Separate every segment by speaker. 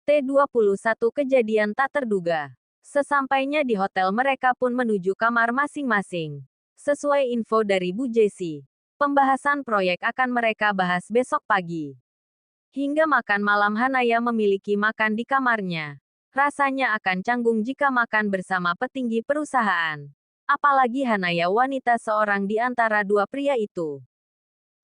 Speaker 1: T21 Kejadian tak terduga. Sesampainya di hotel mereka pun menuju kamar masing-masing. Sesuai info dari Bu Jessie, pembahasan proyek akan mereka bahas besok pagi. Hingga makan malam Hanaya memiliki makan di kamarnya. Rasanya akan canggung jika makan bersama petinggi perusahaan. Apalagi Hanaya wanita seorang di antara dua pria itu.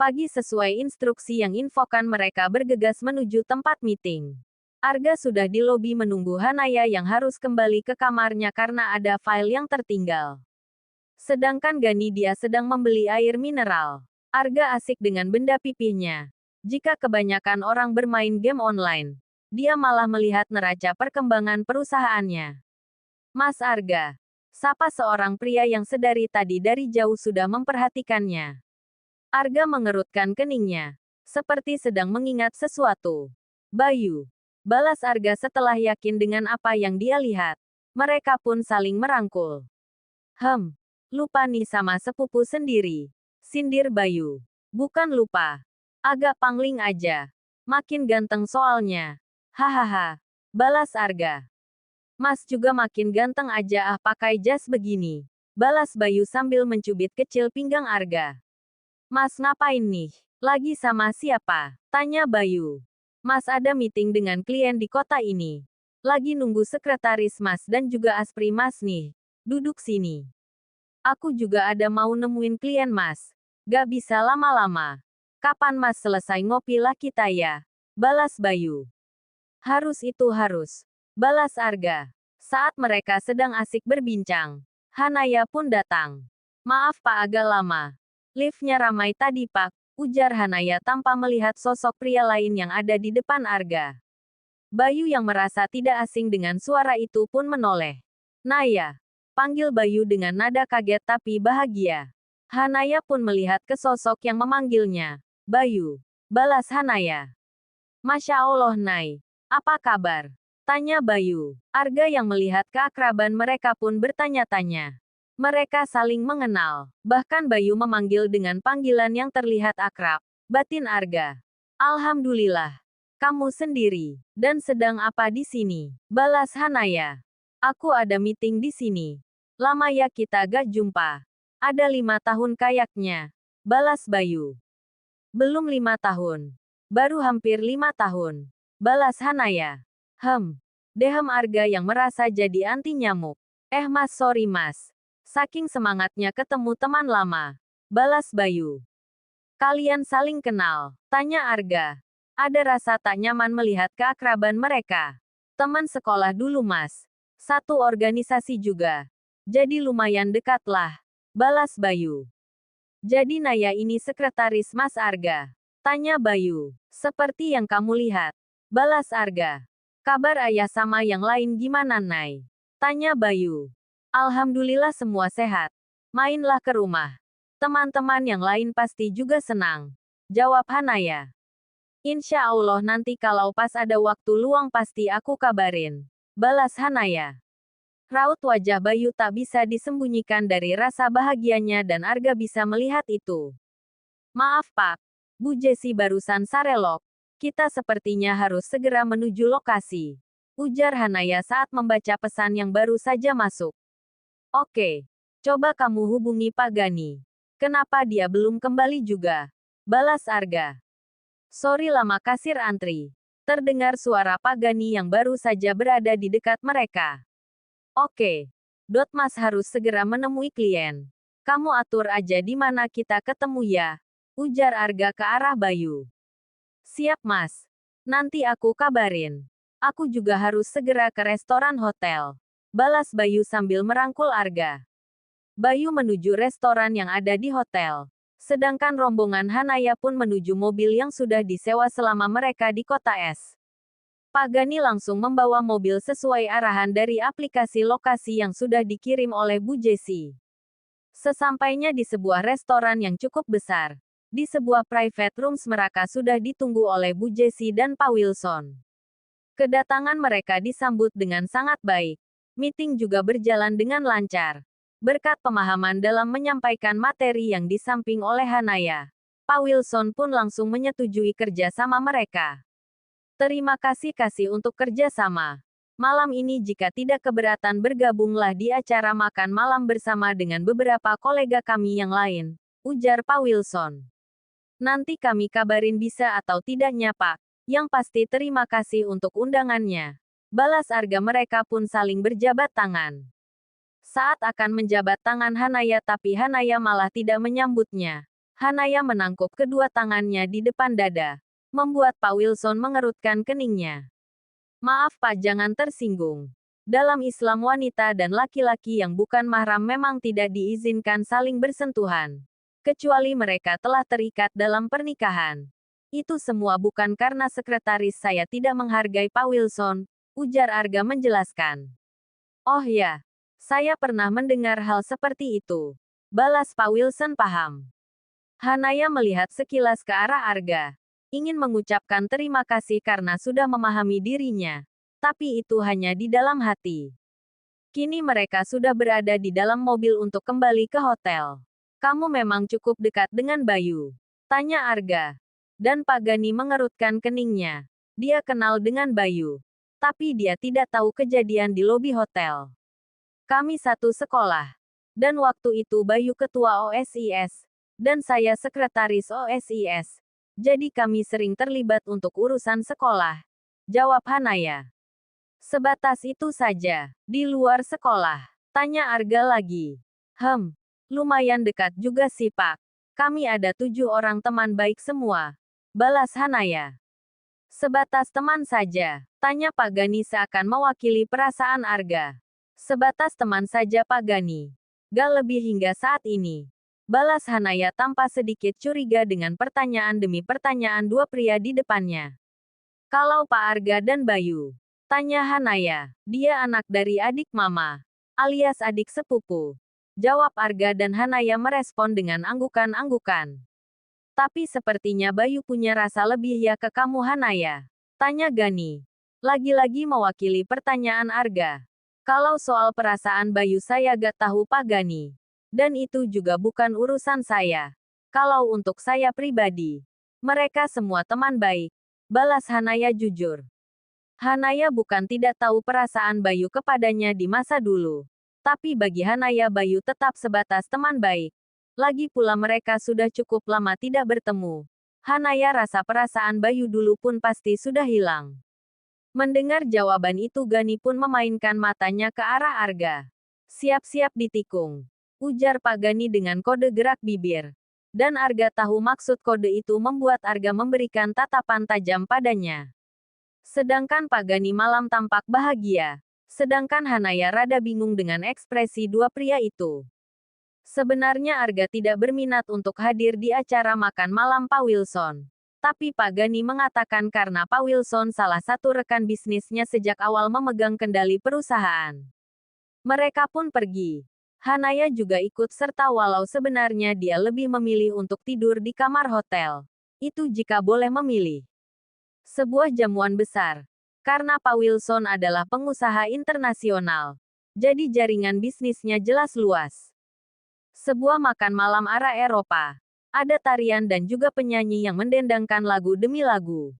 Speaker 1: Pagi sesuai instruksi yang infokan mereka bergegas menuju tempat meeting. Arga sudah di lobi menunggu Hanaya yang harus kembali ke kamarnya karena ada file yang tertinggal. Sedangkan Gani dia sedang membeli air mineral. Arga asik dengan benda pipihnya. Jika kebanyakan orang bermain game online, dia malah melihat neraca perkembangan perusahaannya. Mas Arga, sapa seorang pria yang sedari tadi dari jauh sudah memperhatikannya. Arga mengerutkan keningnya, seperti sedang mengingat sesuatu. Bayu, balas Arga setelah yakin dengan apa yang dia lihat. Mereka pun saling merangkul. Lupa nih sama sepupu sendiri. Sindir Bayu. Bukan lupa. Agak pangling aja. Makin ganteng soalnya. Hahaha. Balas Arga. Mas juga makin ganteng aja pakai jas begini. Balas Bayu sambil mencubit kecil pinggang Arga. Mas ngapain nih? Lagi sama siapa? Tanya Bayu. Mas ada meeting dengan klien di kota ini. Lagi nunggu sekretaris Mas dan juga aspri Mas nih. Duduk sini. Aku juga ada mau nemuin klien Mas. Gak bisa lama-lama. Kapan Mas selesai ngopi lah kita ya? Balas Bayu. Harus itu harus. Balas Arga. Saat mereka sedang asik berbincang, Hanaya pun datang. Maaf Pak agak lama. Liftnya ramai tadi Pak. Ujar Hanaya tanpa melihat sosok pria lain yang ada di depan Arga. Bayu yang merasa tidak asing dengan suara itu pun menoleh. Naya. Panggil Bayu dengan nada kaget tapi bahagia. Hanaya pun melihat ke sosok yang memanggilnya. Bayu. Balas Hanaya. Masya Allah Nay. Apa kabar? Tanya Bayu. Arga yang melihat keakraban mereka pun bertanya-tanya. Mereka saling mengenal. Bahkan Bayu memanggil dengan panggilan yang terlihat akrab. Batin Arga. Alhamdulillah. Kamu sendiri. Dan sedang apa di sini? Balas Hanaya. Aku ada meeting di sini. Lama ya kita gak jumpa. Ada 5 tahun kayaknya. Balas Bayu. Belum 5 tahun. Baru hampir 5 tahun. Balas Hanaya. Dehem Arga yang merasa jadi anti nyamuk. Mas sorry mas. Saking semangatnya ketemu teman lama. Balas Bayu. Kalian saling kenal? Tanya Arga. Ada rasa tak nyaman melihat keakraban mereka. Teman sekolah dulu mas. Satu organisasi juga. Jadi lumayan dekat lah. Balas Bayu. Jadi Naya ini sekretaris Mas Arga? Tanya Bayu. Seperti yang kamu lihat. Balas Arga. Kabar ayah sama yang lain gimana Nay? Tanya Bayu. Alhamdulillah semua sehat. Mainlah ke rumah. Teman-teman yang lain pasti juga senang. Jawab Hanaya. Insya Allah nanti kalau pas ada waktu luang pasti aku kabarin. Balas Hanaya. Raut wajah Bayu tak bisa disembunyikan dari rasa bahagianya dan Arga bisa melihat itu. Maaf Pak. Bu Jessie barusan sarelok. Kita sepertinya harus segera menuju lokasi. Ujar Hanaya saat membaca pesan yang baru saja masuk. Oke. Coba kamu hubungi Pak Gani. Kenapa dia belum kembali juga? Balas Arga. Sorry lama kasir antri. Terdengar suara Pak Gani yang baru saja berada di dekat mereka. Oke. Mas harus segera menemui klien. Kamu atur aja di mana kita ketemu ya. Ujar Arga ke arah Bayu. Siap mas. Nanti aku kabarin. Aku juga harus segera ke restoran hotel. Balas Bayu sambil merangkul Arga. Bayu menuju restoran yang ada di hotel. Sedangkan rombongan Hanaya pun menuju mobil yang sudah disewa selama mereka di kota es. Pak Gani langsung membawa mobil sesuai arahan dari aplikasi lokasi yang sudah dikirim oleh Bu Jessie. Sesampainya di sebuah restoran yang cukup besar, di sebuah private rooms mereka sudah ditunggu oleh Bu Jessie dan Pak Wilson. Kedatangan mereka disambut dengan sangat baik. Meeting juga berjalan dengan lancar. Berkat pemahaman dalam menyampaikan materi yang disamping oleh Hanaya, Pak Wilson pun langsung menyetujui kerja sama mereka. Terima kasih untuk kerjasama. Malam ini jika tidak keberatan bergabunglah di acara makan malam bersama dengan beberapa kolega kami yang lain, ujar Pak Wilson. Nanti kami kabarin bisa atau tidaknya Pak. Yang pasti terima kasih untuk undangannya. Balas Arga mereka pun saling berjabat tangan. Saat akan menjabat tangan Hanaya tapi Hanaya malah tidak menyambutnya. Hanaya menangkup kedua tangannya di depan dada, membuat Pak Wilson mengerutkan keningnya. Maaf Pak, jangan tersinggung. Dalam Islam wanita dan laki-laki yang bukan mahram memang tidak diizinkan saling bersentuhan. Kecuali mereka telah terikat dalam pernikahan. Itu semua bukan karena sekretaris saya tidak menghargai Pak Wilson, ujar Arga menjelaskan. Oh ya, saya pernah mendengar hal seperti itu. Balas Pak Wilson paham. Hanaya melihat sekilas ke arah Arga. Ingin mengucapkan terima kasih karena sudah memahami dirinya. Tapi itu hanya di dalam hati. Kini mereka sudah berada di dalam mobil untuk kembali ke hotel. Kamu memang cukup dekat dengan Bayu? Tanya Arga. Dan Pak Gani mengerutkan keningnya. Dia kenal dengan Bayu. Tapi dia tidak tahu kejadian di lobi hotel. Kami satu sekolah. Dan waktu itu Bayu ketua OSIS. Dan saya sekretaris OSIS. Jadi kami sering terlibat untuk urusan sekolah. Jawab Hanaya. Sebatas itu saja. Di luar sekolah. Tanya Arga lagi. Lumayan dekat juga sih Pak. Kami ada 7 orang teman baik semua. Balas Hanaya. Sebatas teman saja. Tanya Pak Gani seakan mewakili perasaan Arga. Sebatas teman saja Pak Gani. Gak lebih hingga saat ini. Balas Hanaya tanpa sedikit curiga dengan pertanyaan demi pertanyaan dua pria di depannya. Kalau Pak Arga dan Bayu? Tanya Hanaya. Dia anak dari adik mama. Alias adik sepupu. Jawab Arga dan Hanaya merespon dengan anggukan-anggukan. Tapi sepertinya Bayu punya rasa lebih ya ke kamu Hanaya. Tanya Gani. Lagi-lagi mewakili pertanyaan Arga. Kalau soal perasaan Bayu saya gak tahu Pak Gani. Dan itu juga bukan urusan saya. Kalau untuk saya pribadi, mereka semua teman baik. Balas Hanaya jujur. Hanaya bukan tidak tahu perasaan Bayu kepadanya di masa dulu. Tapi bagi Hanaya Bayu tetap sebatas teman baik. Lagi pula mereka sudah cukup lama tidak bertemu. Hanaya rasa perasaan Bayu dulu pun pasti sudah hilang. Mendengar jawaban itu Gani pun memainkan matanya ke arah Arga. Siap-siap ditikung. Ujar Pak Gani dengan kode gerak bibir. Dan Arga tahu maksud kode itu membuat Arga memberikan tatapan tajam padanya. Sedangkan Pak Gani malam tampak bahagia. Sedangkan Hanaya rada bingung dengan ekspresi dua pria itu. Sebenarnya Arga tidak berminat untuk hadir di acara makan malam Pak Wilson. Tapi Pak Gani mengatakan karena Pak Wilson salah satu rekan bisnisnya sejak awal memegang kendali perusahaan. Mereka pun pergi. Hanaya juga ikut serta walau sebenarnya dia lebih memilih untuk tidur di kamar hotel. Itu jika boleh memilih. Sebuah jamuan besar. Karena Pak Wilson adalah pengusaha internasional. Jadi jaringan bisnisnya jelas luas. Sebuah makan malam arah Eropa. Ada tarian dan juga penyanyi yang mendendangkan lagu demi lagu.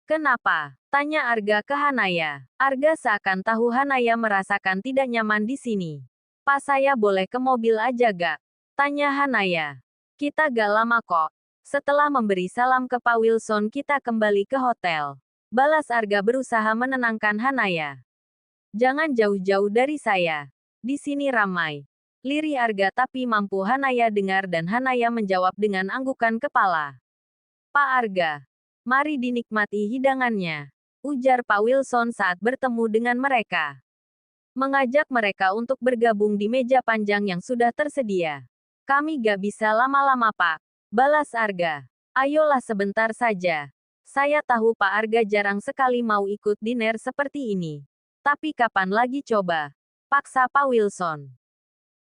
Speaker 1: Kenapa? Tanya Arga ke Hanaya. Arga seakan tahu Hanaya merasakan tidak nyaman di sini. Pak saya boleh ke mobil aja gak? Tanya Hanaya. Kita gak lama kok. Setelah memberi salam ke Pak Wilson kita kembali ke hotel. Balas Arga berusaha menenangkan Hanaya. Jangan jauh-jauh dari saya. Di sini ramai. Lirih Arga tapi mampu Hanaya dengar dan Hanaya menjawab dengan anggukan kepala. Pak Arga. Mari dinikmati hidangannya. Ujar Pak Wilson saat bertemu dengan mereka. Mengajak mereka untuk bergabung di meja panjang yang sudah tersedia. Kami gak bisa lama-lama Pak. Balas Arga. Ayolah sebentar saja. Saya tahu Pak Arga jarang sekali mau ikut dinner seperti ini. Tapi kapan lagi coba? Paksa Pak Wilson.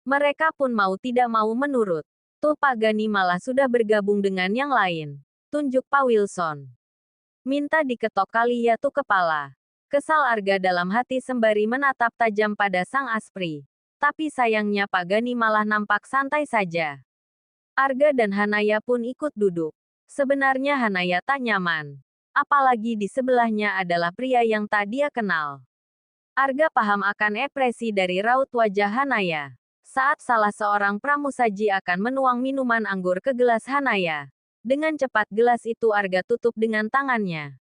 Speaker 1: Mereka pun mau tidak mau menurut. Tuh Pak Gani malah sudah bergabung dengan yang lain. Tunjuk Pak Wilson. Minta diketok kali ya tuh kepala. Kesal Arga dalam hati sembari menatap tajam pada sang aspri. Tapi sayangnya Pak Gani malah nampak santai saja. Arga dan Hanaya pun ikut duduk. Sebenarnya Hanaya tak nyaman. Apalagi di sebelahnya adalah pria yang tak dia kenal. Arga paham akan ekspresi dari raut wajah Hanaya. Saat salah seorang pramusaji akan menuang minuman anggur ke gelas Hanaya. Dengan cepat gelas itu Arga tutup dengan tangannya.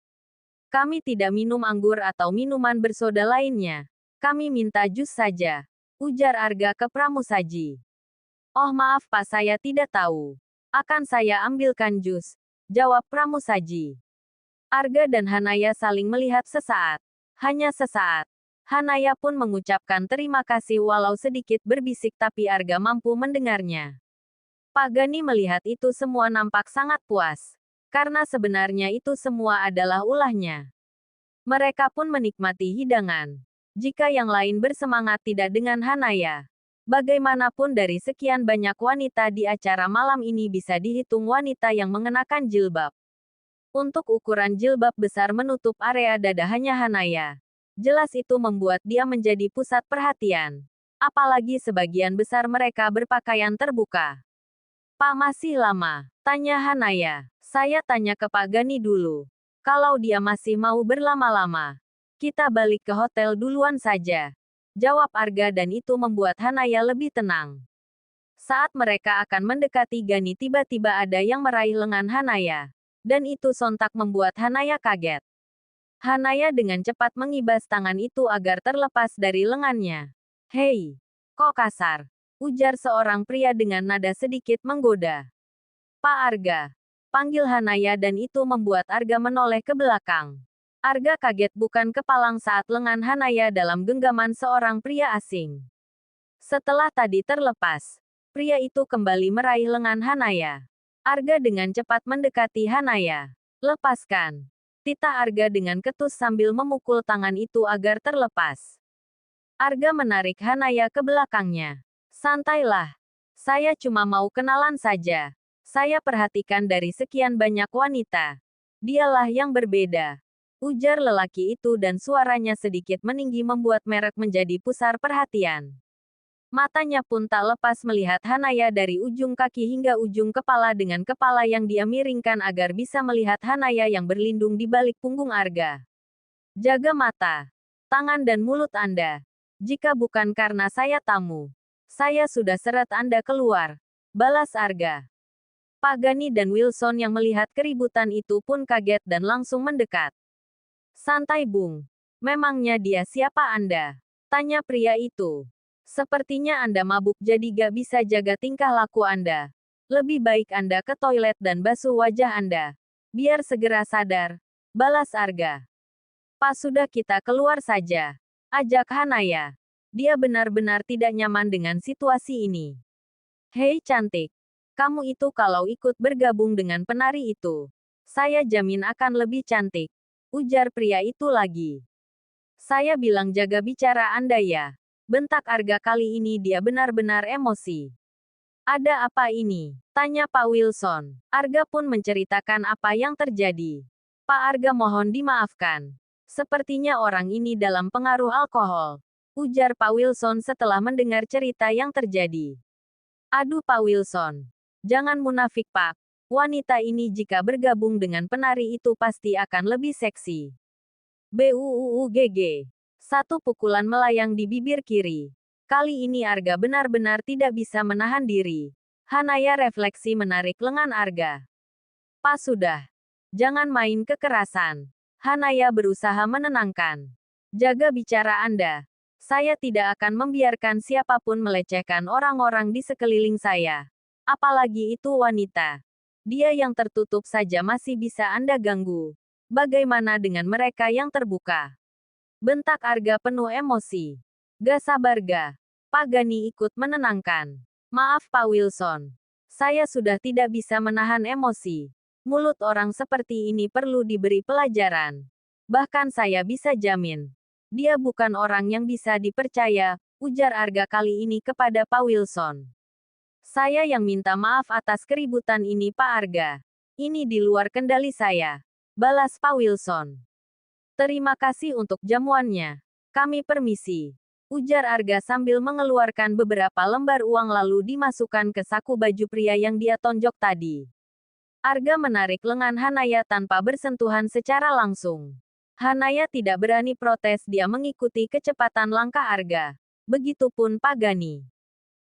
Speaker 1: Kami tidak minum anggur atau minuman bersoda lainnya. Kami minta jus saja. Ujar Arga ke pramusaji. Oh maaf Pak, saya tidak tahu. Akan saya ambilkan jus. Jawab pramusaji. Arga dan Hanaya saling melihat sesaat. Hanya sesaat. Hanaya pun mengucapkan terima kasih walau sedikit berbisik tapi Arga mampu mendengarnya. Pak Gani melihat itu semua nampak sangat puas. Karena sebenarnya itu semua adalah ulahnya. Mereka pun menikmati hidangan. Jika yang lain bersemangat tidak dengan Hanaya. Bagaimanapun dari sekian banyak wanita di acara malam ini bisa dihitung wanita yang mengenakan jilbab. Untuk ukuran jilbab besar menutup area dada hanya Hanaya. Jelas itu membuat dia menjadi pusat perhatian. Apalagi sebagian besar mereka berpakaian terbuka. Pak masih lama? Tanya Hanaya. Saya tanya ke Pak Gani dulu. Kalau dia masih mau berlama-lama, kita balik ke hotel duluan saja. Jawab Arga dan itu membuat Hanaya lebih tenang. Saat mereka akan mendekati Gani tiba-tiba ada yang meraih lengan Hanaya. Dan itu sontak membuat Hanaya kaget. Hanaya dengan cepat mengibas tangan itu agar terlepas dari lengannya. Hei, kok kasar? Ujar seorang pria dengan nada sedikit menggoda. Pak Arga. Panggil Hanaya dan itu membuat Arga menoleh ke belakang. Arga kaget bukan kepalang saat lengan Hanaya dalam genggaman seorang pria asing. Setelah tadi terlepas, pria itu kembali meraih lengan Hanaya. Arga dengan cepat mendekati Hanaya. Lepaskan. Titah Arga dengan ketus sambil memukul tangan itu agar terlepas. Arga menarik Hanaya ke belakangnya. Santailah. Saya cuma mau kenalan saja. Saya perhatikan dari sekian banyak wanita. Dialah yang berbeda. Ujar lelaki itu dan suaranya sedikit meninggi membuat merek menjadi pusar perhatian. Matanya pun tak lepas melihat Hanaya dari ujung kaki hingga ujung kepala dengan kepala yang dia miringkan agar bisa melihat Hanaya yang berlindung di balik punggung Arga. Jaga mata, tangan dan mulut Anda. Jika bukan karena saya tamu, saya sudah seret Anda keluar. Balas Arga. Pak Gani dan Wilson yang melihat keributan itu pun kaget dan langsung mendekat. Santai Bung. Memangnya dia siapa Anda? Tanya pria itu. Sepertinya Anda mabuk jadi gak bisa jaga tingkah laku Anda. Lebih baik Anda ke toilet dan basuh wajah Anda. Biar segera sadar. Balas Arga. Pak sudah kita keluar saja. Ajak Hanaya. Dia benar-benar tidak nyaman dengan situasi ini. Hei cantik. Kamu itu kalau ikut bergabung dengan penari itu, saya jamin akan lebih cantik. Ujar pria itu lagi. Saya bilang jaga bicara Anda ya. Bentak Arga kali ini dia benar-benar emosi. Ada apa ini? Tanya Pak Wilson. Arga pun menceritakan apa yang terjadi. Pak Arga mohon dimaafkan. Sepertinya orang ini dalam pengaruh alkohol. Ujar Pak Wilson setelah mendengar cerita yang terjadi. Aduh Pak Wilson. Jangan munafik Pak. Wanita ini jika bergabung dengan penari itu pasti akan lebih seksi. BUUUGG. Satu pukulan melayang di bibir kiri. Kali ini Arga benar-benar tidak bisa menahan diri. Hanaya refleksi menarik lengan Arga. Pak sudah. Jangan main kekerasan. Hanaya berusaha menenangkan. Jaga bicara Anda. Saya tidak akan membiarkan siapapun melecehkan orang-orang di sekeliling saya. Apalagi itu wanita. Dia yang tertutup saja masih bisa Anda ganggu. Bagaimana dengan mereka yang terbuka? Bentak Arga penuh emosi. Gak sabar ga. Pak Gani ikut menenangkan. Maaf Pak Wilson. Saya sudah tidak bisa menahan emosi. Mulut orang seperti ini perlu diberi pelajaran. Bahkan saya bisa jamin. Dia bukan orang yang bisa dipercaya, ujar Arga kali ini kepada Pak Wilson. Saya yang minta maaf atas keributan ini Pak Arga. Ini di luar kendali saya. Balas Pak Wilson. Terima kasih untuk jamuannya. Kami permisi. Ujar Arga sambil mengeluarkan beberapa lembar uang lalu dimasukkan ke saku baju pria yang dia tonjok tadi. Arga menarik lengan Hanaya tanpa bersentuhan secara langsung. Hanaya tidak berani protes, dia mengikuti kecepatan langkah Arga. Begitupun Pagani.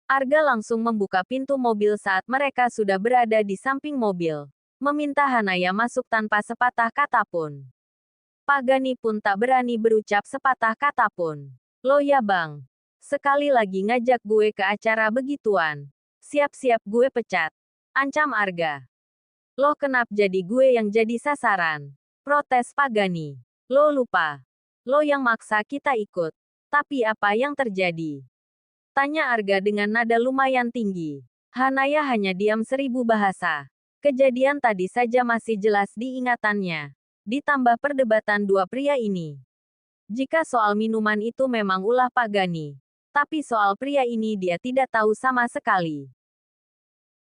Speaker 1: Arga langsung membuka pintu mobil saat mereka sudah berada di samping mobil. Meminta Hanaya masuk tanpa sepatah kata pun. Pagani pun tak berani berucap sepatah kata pun. Lo ya bang. Sekali lagi ngajak gue ke acara begituan. Siap-siap gue pecat. Ancam Arga. Lo kenapa jadi gue yang jadi sasaran? Protes Pagani. Lo lupa. Lo yang maksa kita ikut. Tapi apa yang terjadi? Tanya Arga dengan nada lumayan tinggi. Hanaya hanya diam 1000 bahasa. Kejadian tadi saja masih jelas di ingatannya. Ditambah perdebatan dua pria ini. Jika soal minuman itu memang ulah Pagani. Tapi soal pria ini dia tidak tahu sama sekali.